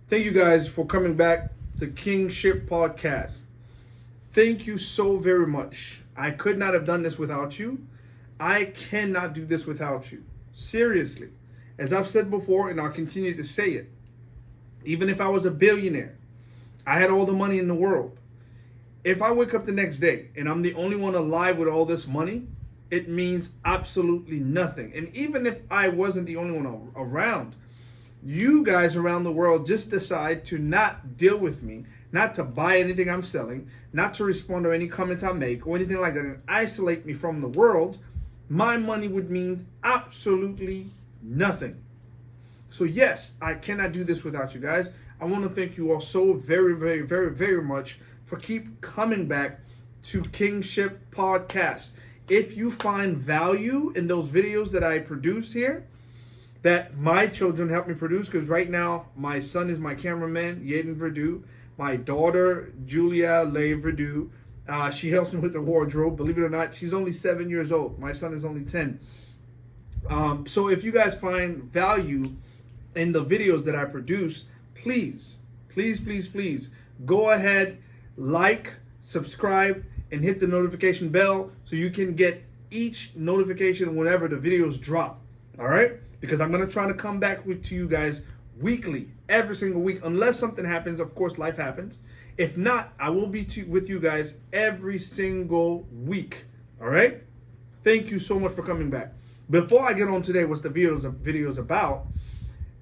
Thank you guys for coming back to Kingship Podcast. Thank you so very much. I could not have done this without you. I cannot do this without you. Seriously. As I've said before, and I'll continue to say it, even if I was a billionaire, I had all the money in the world. If I wake up the next day and I'm the only one alive with all this money, it means absolutely nothing. And even if I wasn't the only one around, you guys around the world just decide to not deal with me, not to buy anything I'm selling, not to respond to any comments I make or anything like that, and isolate me from the world, my money would mean absolutely nothing. So yes, I cannot do this without you guys. I want to thank you all so very, very, very, very much for keep coming back to Kingship Podcast. If you find value in those videos that I produce here, that my children help me produce, because right now my son is my cameraman, Yaden Verdu. My daughter, Julia Leigh Verdu, she helps me with the wardrobe. Believe it or not, she's only 7 years old. My son is only 10. So if you guys find value in the videos that I produce, please, please, please, please go ahead, like, subscribe, and hit the notification bell so you can get each notification whenever the videos drop. All right? Because I'm going to try to come back to you guys weekly, every single week, unless something happens. Of course, life happens. If not, I will be with you guys every single week. All right? Thank you so much for coming back. Before I get on today, what's the videos about,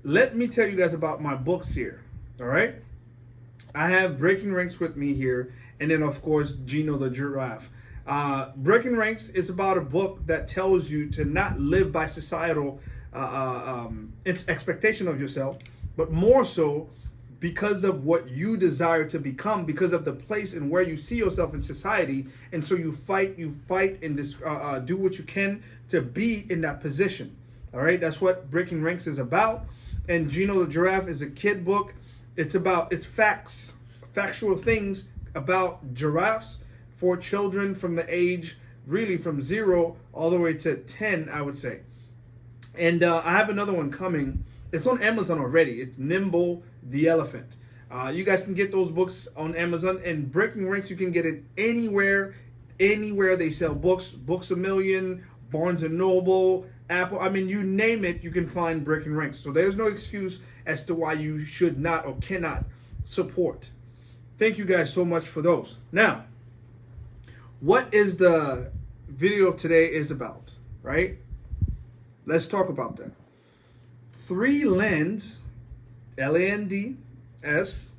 let me tell you guys about my books here. All right? I have Breaking Ranks with me here, and then, of course, Gino the Giraffe. Breaking Ranks is about a book that tells you to not live by societal its expectation of yourself, but more so because of what you desire to become, because of the place and where you see yourself in society. And so you fight and do what you can to be in that position. All right, that's what Breaking Ranks is about. And Gino the Giraffe is a kid book. It's factual things about giraffes for children from the age, really from 0 all the way to 10, I would say. And I have another one coming. It's on Amazon already. It's Nimble the Elephant. You guys can get those books on Amazon. And Breaking Ranks, you can get it anywhere they sell books. Books A Million, Barnes & Noble, Apple. I mean, you name it, you can find Breaking Ranks. So there's no excuse as to why you should not or cannot support. Thank you guys so much for those. Now, what is the video today is about, right? Let's talk about that. 3 lands, L-A-N-D-S,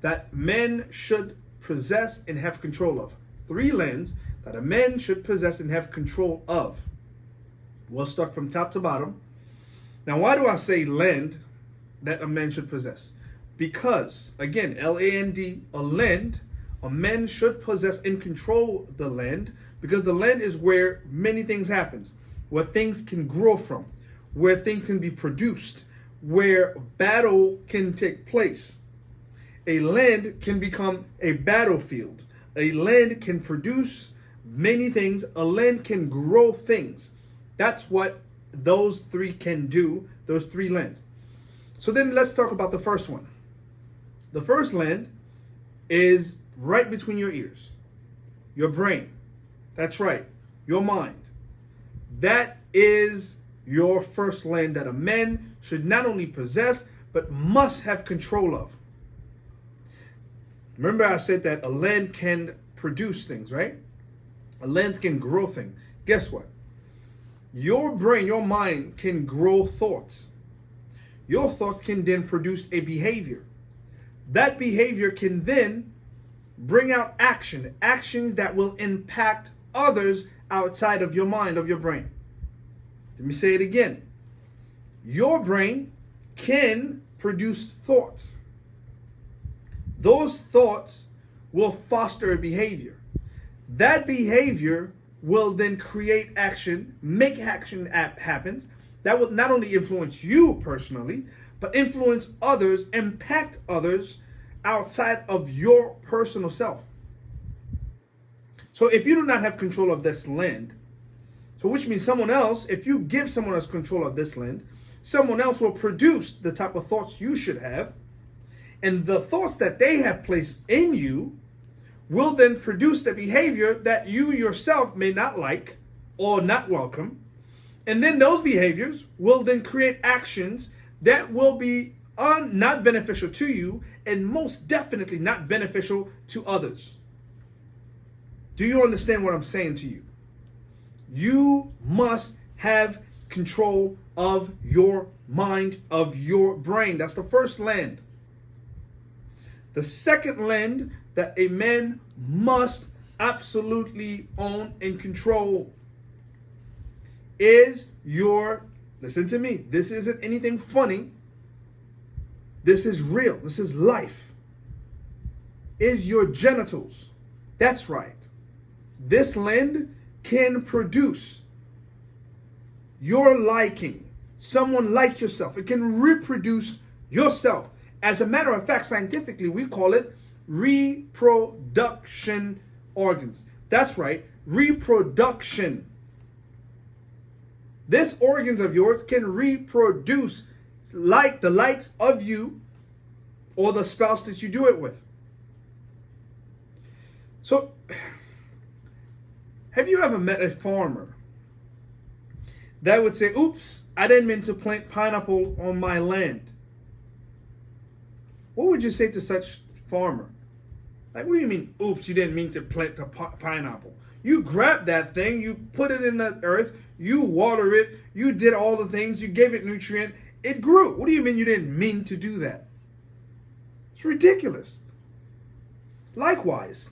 that men should possess and have control of. 3 lands that a man should possess and have control of. We'll start from top to bottom. Now, why do I say land that a man should possess? Because, again, L-A-N-D, a land, a man should possess and control the land, because the land is where many things happen, where things can grow from, where things can be produced, where battle can take place. A land can become a battlefield. A land can produce many things. A land can grow things. That's what those 3 can do, those 3 lands. So then let's talk about the first one. The first land is right between your ears, your brain. That's right, your mind. That is your first land that a man should not only possess, but must have control of. Remember I said that a land can produce things, right? A land can grow things. Guess what? Your brain, your mind can grow thoughts. Your thoughts can then produce a behavior. That behavior can then bring out actions that will impact others outside of your mind, of your brain. Let me say it again. Your brain can produce thoughts. Those thoughts will foster a behavior. That behavior will then create action, make action happen. That will not only influence you personally, but influence others, impact others outside of your personal self. So if you do not have control of this land, so which means someone else, if you give someone else control of this land, someone else will produce the type of thoughts you should have. And the thoughts that they have placed in you will then produce the behavior that you yourself may not like or not welcome. And then those behaviors will then create actions that will be not beneficial to you and most definitely not beneficial to others. Do you understand what I'm saying to you? You must have control of your mind, of your brain. That's the first land. The second land that a man must absolutely own and control is your, listen to me, this isn't anything funny. This is real. This is life. Is your genitals. That's right. This land can produce your liking, someone like yourself. It can reproduce yourself. As a matter of fact, scientifically, we call it reproduction organs. That's right, reproduction. This organs of yours can reproduce like the likes of you or the spouse that you do it with. So, have you ever met a farmer that would say, oops, I didn't mean to plant pineapple on my land? What would you say to such farmer? Like, what do you mean, oops, you didn't mean to plant the pineapple? You grabbed that thing, you put it in the earth, you water it, you did all the things, you gave it nutrient, it grew. What do you mean you didn't mean to do that? It's ridiculous. Likewise,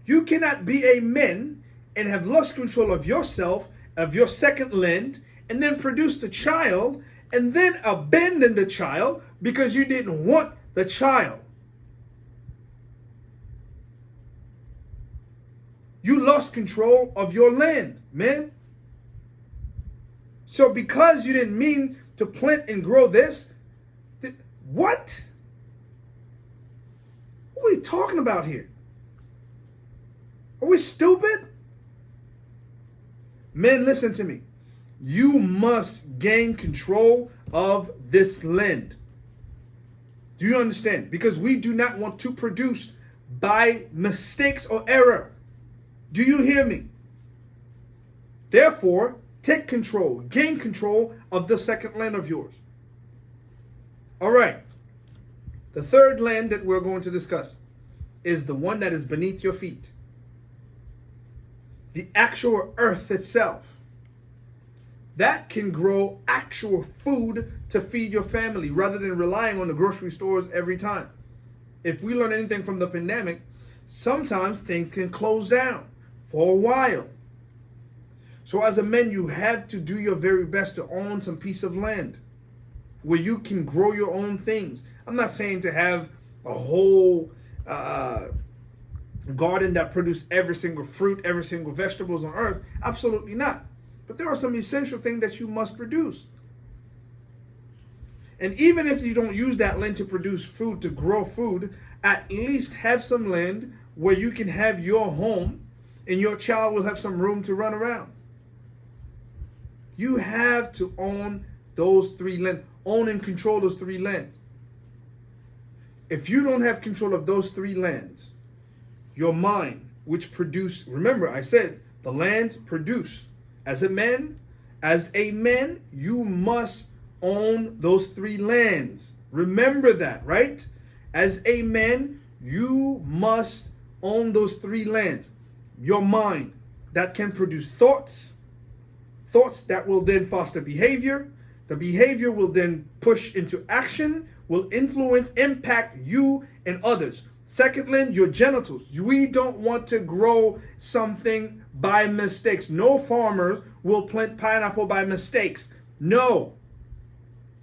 you cannot be a man and have lost control of yourself, of your second land, and then produce the child, and then abandon the child because you didn't want the child. You lost control of your land, man. So because you didn't mean to plant and grow this, what? What are we talking about here? Are we stupid? Men, listen to me. You must gain control of this land. Do you understand? Because we do not want to produce by mistakes or error. Do you hear me? Therefore, take control, gain control of the second land of yours. All right. The third land that we're going to discuss is the one that is beneath your feet. The actual earth itself. That can grow actual food to feed your family rather than relying on the grocery stores every time. If we learn anything from the pandemic, sometimes things can close down for a while. So as a man, you have to do your very best to own some piece of land where you can grow your own things. I'm not saying to have a whole garden that produces every single fruit, every single vegetables on earth. Absolutely not. But there are some essential things that you must produce. And even if you don't use that land to produce food, to grow food, at least have some land where you can have your home and your child will have some room to run around. You have to own those three lands. Own and control those three lands. If you don't have control of those three lands, your mind, which produce, remember I said the lands produce. As a man, you must own those three lands. Remember that, right? As a man, you must own those three lands. Your mind that can produce thoughts that will then foster behavior. The behavior will then push into action, will influence, impact you and others. Secondly, your genitals. We don't want to grow something by mistakes. No farmers will plant pineapple by mistakes. No.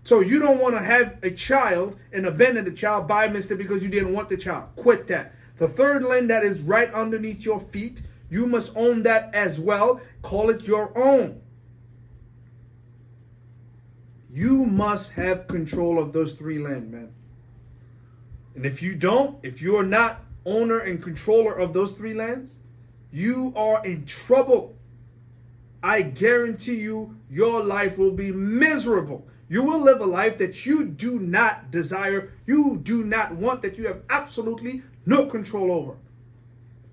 So you don't want to have a child and abandon the child by mistake because you didn't want the child. Quit that. The third land that is right underneath your feet, you must own that as well. Call it your own. You must have control of those three land, man. And if you don't, if you are not owner and controller of those three lands, you are in trouble. I guarantee you, your life will be miserable. You will live a life that you do not desire, you do not want, that you have absolutely no control over.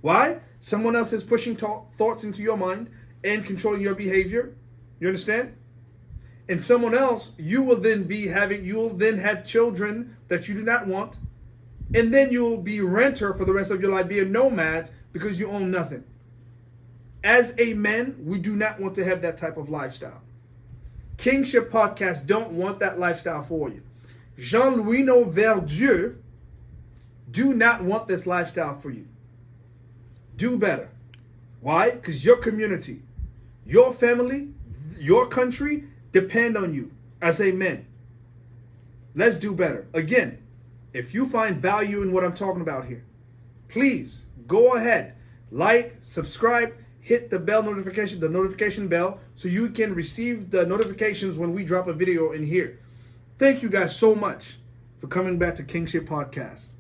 Why? Someone else is pushing thoughts into your mind and controlling your behavior. You understand? And someone else, you will then have children that you do not want. And then you'll be renter for the rest of your life, be a nomad because you own nothing. As a man, we do not want to have that type of lifestyle. Kingship Podcast don't want that lifestyle for you. Jean-Louis Verdieu do not want this lifestyle for you. Do better. Why? Because your community, your family, your country depend on you as a man. Let's do better. Again, if you find value in what I'm talking about here, please go ahead, like, subscribe, hit the notification bell, so you can receive the notifications when we drop a video in here. Thank you guys so much for coming back to Kingship Podcast.